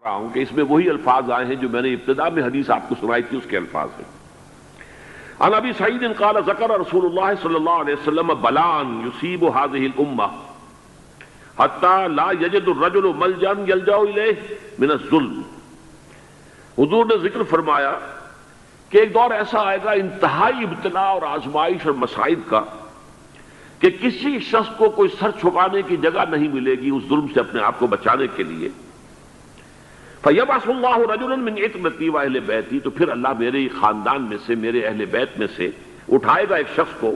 رہا ہوں کہ اس میں وہی الفاظ آئے ہیں جو میں نے ابتدا میں حدیث آپ کو سنائی تھی، اس کے الفاظ ہیں۔ عن ابی سعید قال ذکر رسول اللہ صلی اللہ علیہ وسلم بلاء یصیب هذه الامہ حتی لا یجد الرجل ملجا یلجا الیہ من الظلم۔ حضور نے ذکر فرمایا کہ ایک دور ایسا آئے گا انتہائی ابتلاء اور آزمائش اور مصائب کا کہ کسی شخص کو کوئی سر چھپانے کی جگہ نہیں ملے گی اس ظلم سے اپنے آپ کو بچانے کے لیے۔ فَيَبْعَثُ اللَّهُ رَجُلًا مِّنْ عِتْرَتِي وَأَهْلِ بَيْتِي، تو پھر اللہ میرے خاندان میں سے، میرے اہل بیت میں سے اٹھائے گا ایک شخص کو،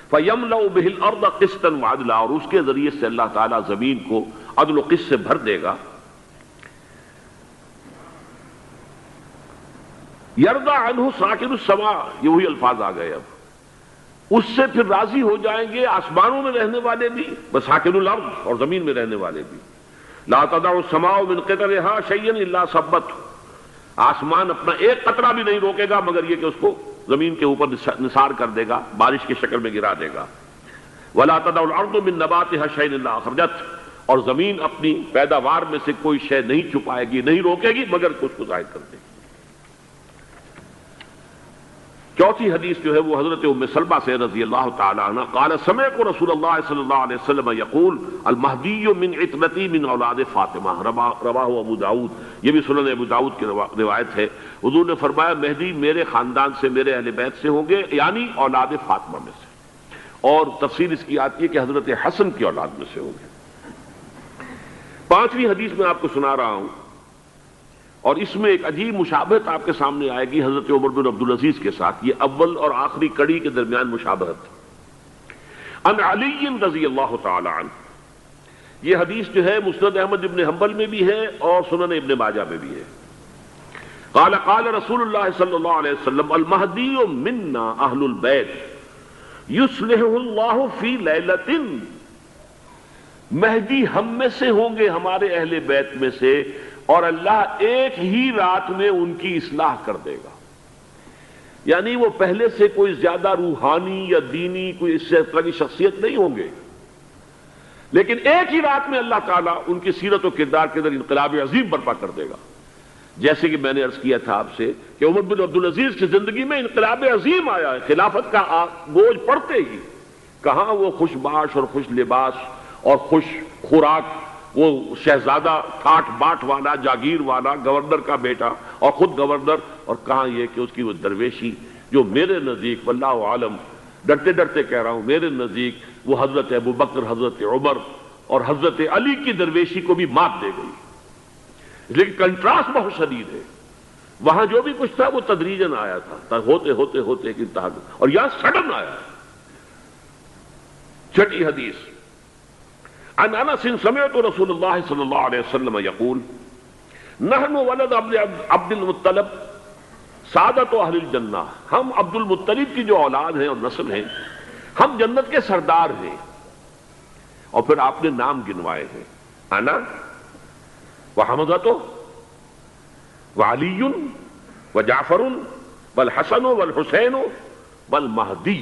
فَيَمْلَأُ بِهِ الْأَرْضَ قِسْطًا وَعَدْلًا، اور اس کے ذریعے سے اللہ تعالیٰ زمین کو عدل و قسط سے بھر دے گا۔ يَرْضَى عَنْهُ سَاكِنُ السَّمَاءِ، یہ وہی الفاظ آ گئے، اب اس سے پھر راضی ہو جائیں گے آسمانوں میں رہنے والے بھی، وَسَاكِنُ الْأَرْضِ، اور زمین میں رہنے والے بھی۔ لا تدع السماء من قطرها شيئا الا ثبته، آسمان اپنا ایک قطرہ بھی نہیں روکے گا مگر یہ کہ اس کو زمین کے اوپر نثار کر دے گا، بارش کی شکل میں گرا دے گا۔ ولا تدع الارض من نباتها شيئا الا اخرجته، اور زمین اپنی پیداوار میں سے کوئی شے نہیں چھپائے گی، نہیں روکے گی مگر اس کو ظاہر کر دے گی۔ چوتھی حدیث جو ہے وہ حضرت ام سلمہ سے رضی اللہ تعالی عنہ قال سمعت رسول اللہ صلی اللہ علیہ وسلم یقول المہدی من عترتی من اولاد فاطمہ، رواہ ابو داؤد، یہ بھی سنن ابو داؤد کی روایت ہے۔ حضور نے فرمایا مہدی میرے خاندان سے، میرے اہل بیت سے ہوں گے، یعنی اولاد فاطمہ میں سے، اور تفسیر اس کی آتی ہے کہ حضرت حسن کی اولاد میں سے ہوں گے۔ پانچویں حدیث میں آپ کو سنا رہا ہوں، اور اس میں ایک عجیب مشابہت آپ کے سامنے آئے گی حضرت عمر بن عبدالعزیز کے ساتھ، یہ اول اور آخری کڑی کے درمیان مشابہت۔ عن علی رضی اللہ تعالی عنہ، یہ حدیث جو ہے مسند احمد ابن حنبل میں بھی ہے اور سنن ابن ماجہ میں بھی ہے۔ قال قال رسول اللہ صلی اللہ علیہ وسلم المہدی منا اہل البیت یصلحہ اللہ فی لیلۃ، مہدی ہم میں سے ہوں گے، ہمارے اہل بیت میں سے، اور اللہ ایک ہی رات میں ان کی اصلاح کر دے گا۔ یعنی وہ پہلے سے کوئی زیادہ روحانی یا دینی کوئی اس طرح کی شخصیت نہیں ہوں گے، لیکن ایک ہی رات میں اللہ تعالیٰ ان کی سیرت و کردار کے اندر انقلاب عظیم برپا کر دے گا۔ جیسے کہ میں نے عرض کیا تھا آپ سے کہ عمر بن عبدالعزیز کی زندگی میں انقلاب عظیم آیا ہے، خلافت کا بوجھ پڑتے ہی کہاں وہ خوش باش اور خوش لباس اور خوش خوراک، وہ شہزادہ ٹھاٹ باٹ والا، جاگیر والا، گورنر کا بیٹا اور خود گورنر، اور کہاں یہ کہ اس کی وہ درویشی جو میرے نزدیک واللہ عالم، ڈرتے ڈرتے کہہ رہا ہوں، میرے نزدیک وہ حضرت ابو بکر، حضرت عمر اور حضرت علی کی درویشی کو بھی مات دے گئی۔ لیکن کنٹراسٹ بہت شدید ہے، وہاں جو بھی کچھ تھا وہ تدریجاً آیا تھا، ہوتے ہوتے ہوتے ایک انتہا، اور یہاں سڈن آیا۔ چھٹی حدیث عن انس سمعت رسول اللہ صلی اللہ علیہ وسلم یقول نحن ولد عبد المطلب سعادت اہل الجنہ، ہم عبد المطلب کی جو اولاد ہیں اور نسل ہیں، ہم جنت کے سردار ہیں۔ اور پھر آپ نے نام گنوائے ہیں، انا وحمزۃ وعلی وجعفر والحسن والحسین والمہدی،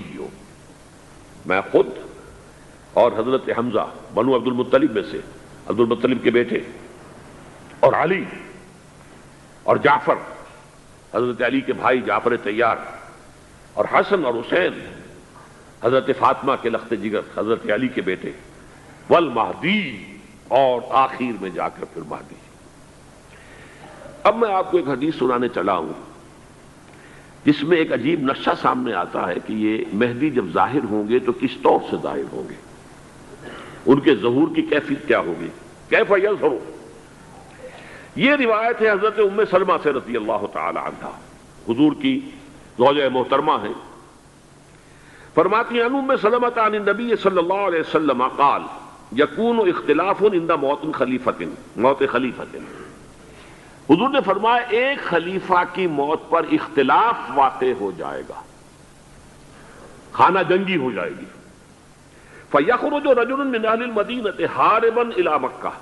میں خود اور حضرت حمزہ بنو عبد المطلب میں سے، عبد المطلب کے بیٹے، اور علی اور جعفر حضرت علی کے بھائی جعفر طیار، اور حسن اور حسین حضرت فاطمہ کے لخت جگر حضرت علی کے بیٹے، والمہدی، اور آخر میں جا کر پھر مہدی۔ اب میں آپ کو ایک حدیث سنانے چلا ہوں جس میں ایک عجیب نقشہ سامنے آتا ہے کہ یہ مہدی جب ظاہر ہوں گے تو کس طور سے ظاہر ہوں گے، ان کے ظہور کی کیفیت کیا ہوگی، کیف یظہر۔ یہ روایت ہے حضرت ام سلمہ سے رضی اللہ تعالی عنہ، حضور کی زوجہ محترمہ ہیں، فرماتی ہیں ام سلمہ عن النبی صلی اللہ علیہ وسلم قال یکون اختلاف عند موت خلیفۃ، موت خلیفۃ، حضور نے فرمایا ایک خلیفہ کی موت پر اختلاف واقع ہو جائے گا، خانہ جنگی ہو جائے گی۔ فَيَخْرُجُ رَجُلٌ مِّنْ أَهْلِ الْمَدِينَةِ حَارِبًا إِلَىٰ مَكَّةَ،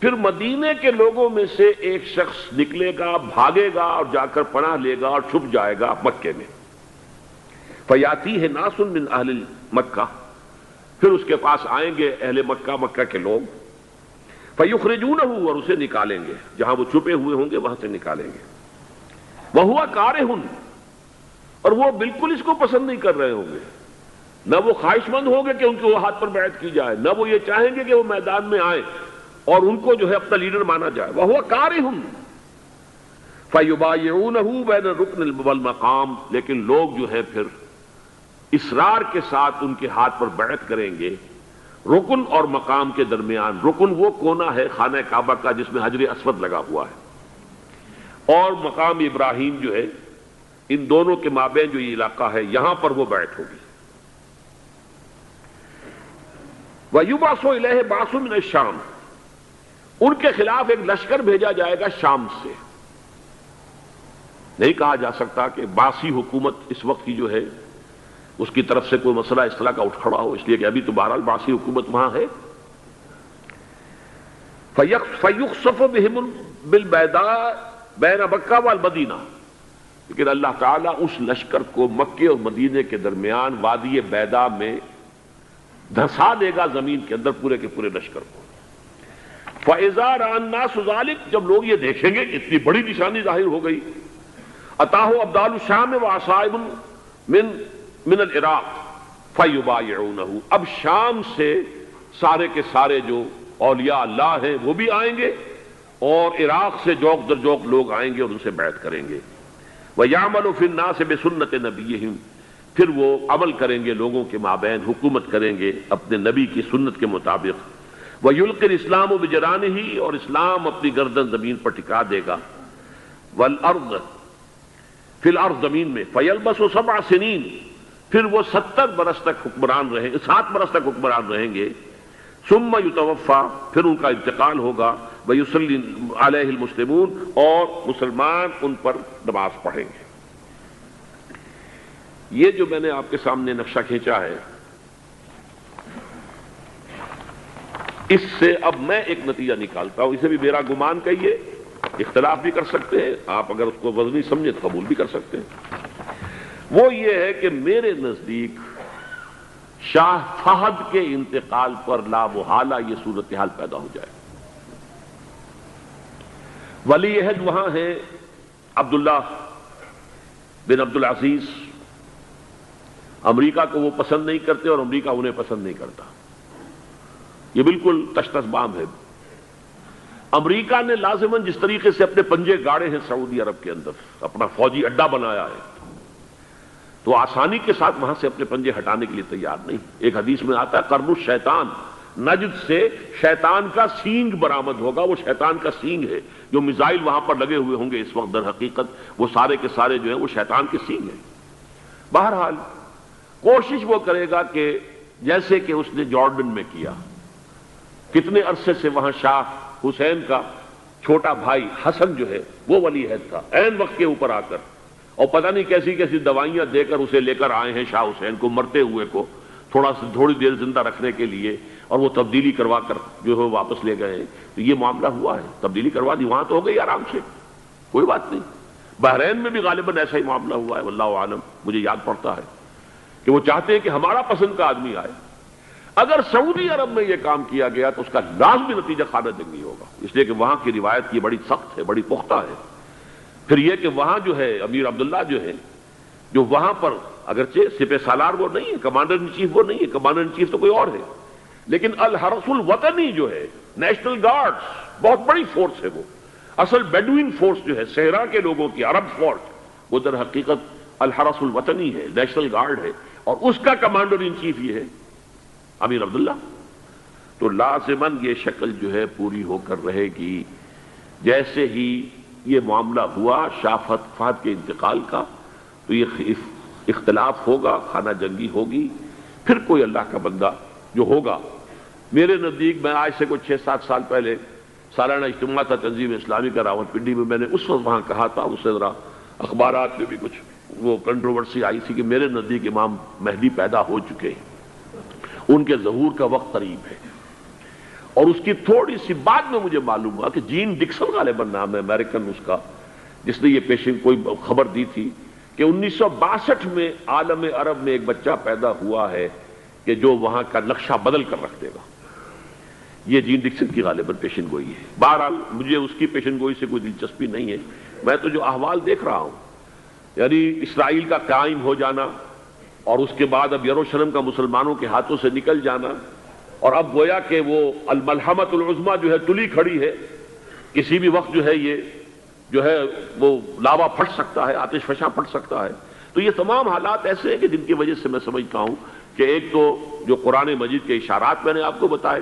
پھر مدینے کے لوگوں میں سے ایک شخص نکلے گا، بھاگے گا اور جا کر پناہ لے گا اور چھپ جائے گا مکے میں۔ فَيَأْتِيهِ نَاسٌ مِّنْ أَهْلِ مَكَّةِ، پھر اس کے پاس آئیں گے اہل مکہ، مکہ کے لوگ، فَيُخْرِجُونَهُ، اور اسے نکالیں گے، جہاں وہ چھپے ہوئے ہوں گے وہاں سے نکالیں گے۔ وَهُوَ كَارِهٌ، اور وہ بالکل اس کو پسند نہیں کر رہے ہوں گے، نہ وہ خواہش مند ہوں گے کہ ان کے وہ ہاتھ پر بیعت کی جائے، نہ وہ یہ چاہیں گے کہ وہ میدان میں آئیں اور ان کو جو ہے اپنا لیڈر مانا جائے۔ وَهُوَ كَارِهٌ فَيُبَايِعُونَهُ بَيْنَ الرُّكْنِ وَالْمَقَامِ، لیکن لوگ جو ہے پھر اصرار کے ساتھ ان کے ہاتھ پر بیعت کریں گے رکن اور مقام کے درمیان۔ رکن وہ کونا ہے خانہ کعبہ کا جس میں حجر اسود لگا ہوا ہے، اور مقام ابراہیم جو ہے، ان دونوں کے مابین جو یہ علاقہ ہے یہاں پر وہ بیعت ہوگی۔ وَيُبْعَثُ إِلَيْهِ بَعْثٌ مِنَ الشَّامِ، ان کے خلاف ایک لشکر بھیجا جائے گا شام سے۔ نہیں کہا جا سکتا کہ باسی حکومت اس وقت کی جو ہے اس کی طرف سے کوئی مسئلہ اس طرح کا اٹھ کھڑا ہو، اس لیے کہ ابھی تو بہرحال باسی حکومت وہاں ہے۔ فَيُخْسَفُ بِهِمْ بِالْبَيْضَاءِ بَيْنَ مَکَّۃَ وَالْمَدِینَہ، لیکن اللہ تعالیٰ اس لشکر کو مکے اور مدینے کے درمیان وادی بیضاء میں دھسا دے گا، زمین کے اندر پورے کے پورے لشکر کو۔ فَإِذَا رَأَى النَّاسُ ذَلِكَ، جب لوگ یہ دیکھیں گے کہ اتنی بڑی نشانی ظاہر ہو گئی، أَتَاهُ أَبْدَالُ الشَّامِ وَعَصَائِبٌ من العراق فَيُبَايِعُونَهُ، اب شام سے سارے کے سارے جو اولیاء اللہ ہیں وہ بھی آئیں گے، اور عراق سے جوق در جوق لوگ آئیں گے اور ان سے بیعت کریں گے۔ وَيَعْمَلُ فِي النَّاسِ بِسُنَّةِ نَبِيِّهِمْ، پھر وہ عمل کریں گے لوگوں کے مابین، حکومت کریں گے اپنے نبی کی سنت کے مطابق۔ وَيُلْقِي الْإِسْلَامُ بِجَرَانِهِ، اور اسلام اپنی گردن زمین پر ٹکا دے گا۔ وَالْأَرْض فِي الْأَرْض، زمین میں۔ فَيَلْبَسُ 7 سنین، پھر وہ 70 برس تک حکمران رہیں، 7 برس تک حکمران رہیں گے۔ ثم یتوفا، پھر ان کا انتقال ہوگا۔ ویصلی علیہ المسلمون، اور مسلمان ان پر نماز پڑھیں گے۔ یہ جو میں نے آپ کے سامنے نقشہ کھینچا ہے، اس سے اب میں ایک نتیجہ نکالتا ہوں، اسے بھی میرا گمان کہیے، اختلاف بھی کر سکتے ہیں آپ، اگر اس کو وزنی سمجھے تو قبول بھی کر سکتے ہیں۔ وہ یہ ہے کہ میرے نزدیک شاہ فہد کے انتقال پر لا محالہ یہ صورتحال پیدا ہو جائے۔ ولی عہد وہاں ہے عبداللہ بن عبد العزیز، امریکہ کو وہ پسند نہیں کرتے اور امریکہ انہیں پسند نہیں کرتا، یہ بالکل تشتش بام ہے۔ امریکہ نے لازماً جس طریقے سے اپنے پنجے گاڑے ہیں سعودی عرب کے اندر، اپنا فوجی اڈا بنایا ہے، تو آسانی کے ساتھ وہاں سے اپنے پنجے ہٹانے کے لیے تیار نہیں۔ ایک حدیث میں آتا ہے قرن الشیطان، نجد سے شیطان کا سینگ برآمد ہوگا، وہ شیطان کا سینگ ہے، جو میزائل وہاں پر لگے ہوئے ہوں گے اس وقت، در حقیقت وہ سارے کے سارے جو ہیں وہ شیطان کے سینگ ہیں۔ بہرحال کوشش وہ کرے گا کہ جیسے کہ اس نے جارڈن میں کیا، کتنے عرصے سے وہاں شاہ حسین کا چھوٹا بھائی حسن جو ہے وہ ولی عہد تھا، عین وقت کے اوپر آ کر، اور پتہ نہیں کیسی کیسی دوائیاں دے کر اسے لے کر آئے ہیں شاہ حسین کو، مرتے ہوئے کو تھوڑی دیر زندہ رکھنے کے لیے، اور وہ تبدیلی کروا کر جو ہے واپس لے گئے ہیں۔ تو یہ معاملہ ہوا ہے، تبدیلی کروا دی، وہاں تو ہو گئی آرام سے، کوئی بات نہیں۔ بحرین میں بھی غالباً ایسا ہی معاملہ ہوا ہے، واللہ عالم، مجھے یاد پڑتا ہے کہ وہ چاہتے ہیں کہ ہمارا پسند کا آدمی آئے۔ اگر سعودی عرب میں یہ کام کیا گیا تو اس کا لازمی نتیجہ خانہ جنگی ہوگا، اس لیے کہ وہاں کی روایت یہ بڑی سخت ہے، بڑی پختہ ہے۔ پھر یہ کہ وہاں جو ہے امیر عبداللہ جو ہے، جو وہاں پر اگرچہ سپہ سالار وہ نہیں ہے، کمانڈر ان چیف وہ نہیں ہے، کمانڈر ان چیف تو کوئی اور ہے، لیکن الحرس الوطنی جو ہے، نیشنل گارڈز، بہت بڑی فورس ہے وہ، اصل بیڈوین فورس جو ہے صحرا کے لوگوں کی، عرب فورس، وہ در حقیقت الحرس الوطنی ہے، نیشنل گارڈ ہے، اور اس کا کمانڈر ان چیف یہ ہے امیر عبداللہ۔ تو لازماً یہ شکل جو ہے پوری ہو کر رہے گی۔ جیسے ہی یہ معاملہ ہوا شاہ فہد کے انتقال کا، تو یہ اختلاف ہوگا، خانہ جنگی ہوگی، پھر کوئی اللہ کا بندہ جو ہوگا۔ میرے نزدیک، میں آج سے کوئی 6-7 سال پہلے سالانہ اجتماع تھا تنظیم اسلامی کا راولپنڈی میں، میں نے اس وقت وہاں کہا تھا، اس سے ذرا اخبارات میں بھی کچھ وہ کنٹروورسی آئی تھی کہ میرے نزدیک امام مہدی پیدا ہو چکے ہیں، ان کے ظہور کا وقت قریب ہے۔ اور اس کی تھوڑی سی بعد میں مجھے معلوم ہوا کہ جین ڈکسن غالباً نام ہے امریکن اس کا، جس نے یہ پیشن کوئی خبر دی تھی کہ 1962 میں عالم عرب میں ایک بچہ پیدا ہوا ہے کہ جو وہاں کا نقشہ بدل کر رکھ دے گا۔ یہ جین ڈکسن کی غالباً پیشن گوئی ہے. بہرحال مجھے اس کی پیشن گوئی سے کوئی دلچسپی نہیں ہے. میں تو جو احوال دیکھ رہا ہوں، یعنی اسرائیل کا قائم ہو جانا اور اس کے بعد اب یروشلم کا مسلمانوں کے ہاتھوں سے نکل جانا، اور اب گویا کہ وہ الملحمۃ العظمیٰ جو ہے تلی کھڑی ہے، کسی بھی وقت جو ہے یہ جو ہے وہ لاوا پھٹ سکتا ہے، آتش فشاں پھٹ سکتا ہے. تو یہ تمام حالات ایسے ہیں کہ جن کی وجہ سے میں سمجھتا ہوں کہ ایک تو جو قرآن مجید کے اشارات میں نے آپ کو بتائے،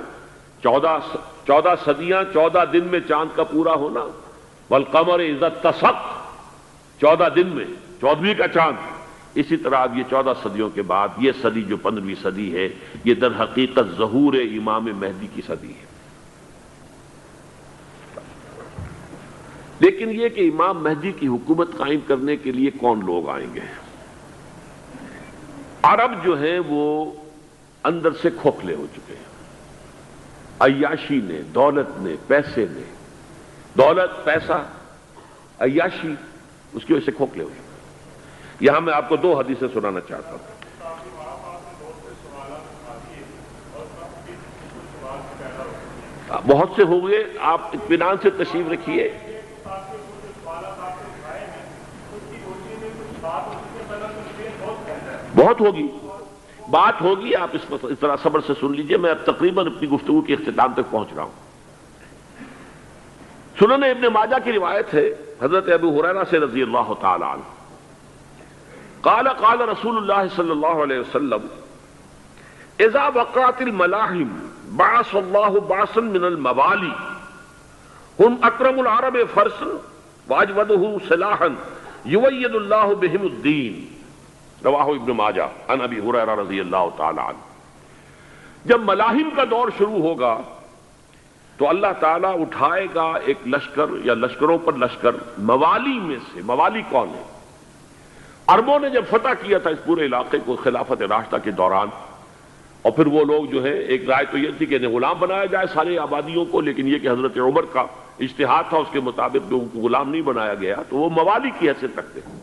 14 صدیاں 14 دن میں چاند کا پورا ہونا، والقمر اذا اتسق، 14 دن میں 14ویں کا چاند. اسی طرح اب یہ 14 صدیوں کے بعد یہ صدی جو 15ویں صدی ہے، یہ در حقیقت ظہور امام مہدی کی صدی ہے. لیکن یہ کہ امام مہدی کی حکومت قائم کرنے کے لیے کون لوگ آئیں گے؟ عرب جو ہیں وہ اندر سے کھوکھلے ہو چکے ہیں. عیاشی نے، دولت نے، پیسے نے، دولت، پیسہ، عیاشی، اس کی وجہ سے کھوکھلے ہوئے. یہاں میں آپ کو 2 حدیثیں سنانا چاہتا ہوں. بہت سے ہو گئے، آپ اطمینان سے تشریف رکھیے. بہت ہوگی، بات ہوگی، آپ اس طرح صبر سے سن لیجئے. میں اب تقریباً اپنی گفتگو کے اختتام تک پہنچ رہا ہوں. سنن ابن ماجہ کی روایت ہے حضرت ابو ہریرہ سے رضی اللہ تعالی عنہ، قال قال رسول اللہ صلی اللہ علیہ وسلم اذا وقعت الملاحم بعث اللہ بعثا من الموالی هم اکرم العرب فرسا واجودہ سلاحا یوید اللہ بہم الدین. رواہ ابن ماجہ عن ابی ہریرہ رضی اللہ تعالی عنہ. جب ملاحم کا دور شروع ہوگا تو اللہ تعالیٰ اٹھائے گا ایک لشکر یا لشکروں پر لشکر موالی میں سے. موالی کون ہے؟ عربوں نے جب فتح کیا تھا اس پورے علاقے کو خلافت راشدہ کے دوران، اور پھر وہ لوگ جو ہے، ایک رائے تو یہ تھی کہ انہیں غلام بنایا جائے سارے آبادیوں کو، لیکن یہ کہ حضرت عمر کا اجتہاد تھا، اس کے مطابق جو ان کو غلام نہیں بنایا گیا، تو وہ موالی کی حیثیت رکھتے ہیں.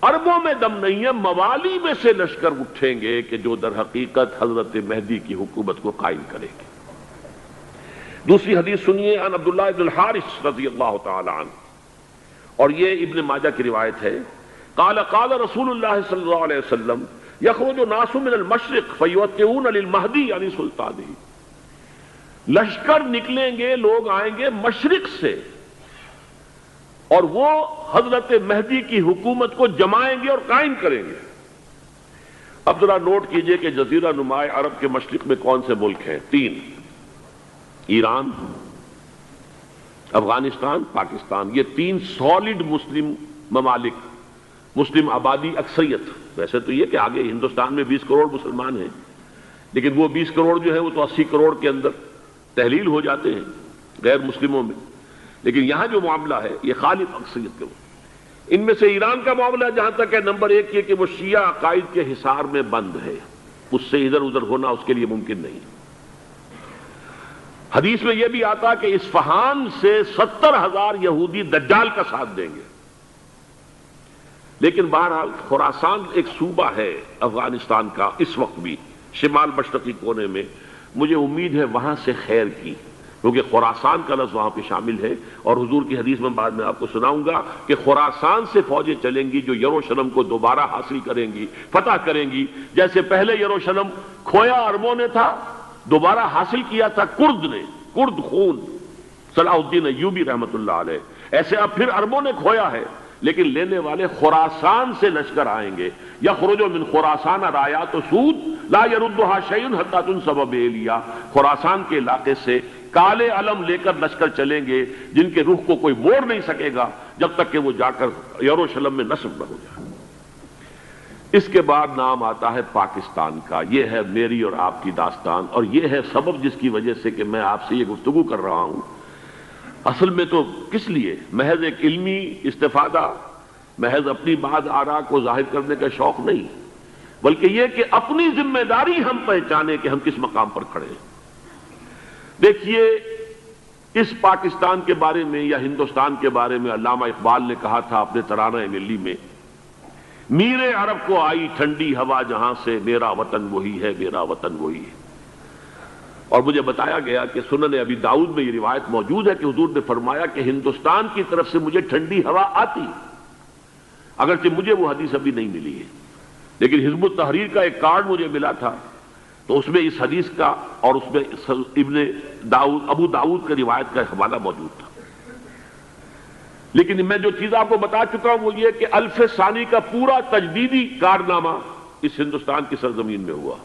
عربوں میں دم نہیں ہے، موالی میں سے لشکر اٹھیں گے کہ جو در حقیقت حضرت مہدی کی حکومت کو قائم کریں گے. دوسری حدیث سنیے عن عبداللہ ابن الحارث رضی اللہ تعالی عنہ، اور یہ ابن ماجہ کی روایت ہے. قال قال رسول اللہ صلی اللہ علیہ وسلم یخرج ناس من المشرق فیوطئون للمہدی یعنی سلطانہ. لشکر نکلیں گے، لوگ آئیں گے مشرق سے، اور وہ حضرت مہدی کی حکومت کو جمائیں گے اور قائم کریں گے. اب ذرا نوٹ کیجئے کہ جزیرہ نما عرب کے مشرق میں کون سے ملک ہیں؟ 3: ایران، افغانستان، پاکستان. یہ 3 سالڈ مسلم ممالک، مسلم آبادی اکثریت. ویسے تو یہ کہ آگے ہندوستان میں 20 کروڑ مسلمان ہیں، لیکن وہ 20 کروڑ جو ہے وہ تو 80 کروڑ کے اندر تحلیل ہو جاتے ہیں غیر مسلموں میں. لیکن یہاں جو معاملہ ہے یہ خالص اکثریت کے. ان میں سے ایران کا معاملہ جہاں تک ہے، نمبر 1 یہ کہ وہ شیعہ عقائد کے حصار میں بند ہے، اس سے ادھر ادھر ہونا اس کے لیے ممکن نہیں. حدیث میں یہ بھی آتا کہ اصفہان سے 70,000 یہودی دجال کا ساتھ دیں گے. لیکن بہرحال خراسان ایک صوبہ ہے افغانستان کا اس وقت بھی شمال مشرقی کونے میں، مجھے امید ہے وہاں سے خیر کی، کیونکہ خراسان کا لفظ وہاں پہ شامل ہے. اور حضور کی حدیث میں بعد میں آپ کو سناؤں گا کہ خراسان سے فوجیں چلیں گی جو یروشلم کو دوبارہ حاصل کریں گی، فتح کریں گی. جیسے پہلے یروشلم کھویا عربوں نے تھا، دوبارہ حاصل کیا تھا کرد نے، کرد خون صلاح الدین ایوبی رحمت اللہ علیہ، ایسے اب پھر عربوں نے کھویا ہے، لیکن لینے والے خراسان سے لشکر آئیں گے. یخرج من خراسان رایات سود لا يردها شیء حتی تنصب بإیلیا. خراسان کے علاقے سے کالے علم لے کر لشکر چلیں گے جن کے رخ کو کوئی موڑ نہیں سکے گا جب تک کہ وہ جا کر یروشلم میں نصب نہ ہو جائے. اس کے بعد نام آتا ہے پاکستان کا. یہ ہے میری اور آپ کی داستان، اور یہ ہے سبب جس کی وجہ سے کہ میں آپ سے یہ گفتگو کر رہا ہوں. اصل میں تو کس لیے؟ محض ایک علمی استفادہ، محض اپنی بات آراء کو ظاہر کرنے کا شوق نہیں، بلکہ یہ کہ اپنی ذمہ داری ہم پہچانے کہ ہم کس مقام پر کھڑے ہیں. دیکھیے، اس پاکستان کے بارے میں یا ہندوستان کے بارے میں علامہ اقبال نے کہا تھا اپنے ترانہ ملی میں، میرے عرب کو آئی ٹھنڈی ہوا جہاں سے، میرا وطن وہی ہے، میرا وطن وہی ہے. اور مجھے بتایا گیا کہ سنن ابی داؤد میں یہ روایت موجود ہے کہ حضور نے فرمایا کہ ہندوستان کی طرف سے مجھے ٹھنڈی ہوا آتی، اگرچہ مجھے وہ حدیث ابھی نہیں ملی ہے، لیکن حزب التحریر کا ایک کارڈ مجھے ملا تھا، تو اس میں اس حدیث کا اور اس میں ابو داؤد کا روایت کا حوالہ موجود تھا۔ لیکن میں جو چیز آپ کو بتا چکا ہوں وہ یہ کہ الف ثانی کا پورا تجدیدی کارنامہ اس ہندوستان کی سرزمین میں ہوا۔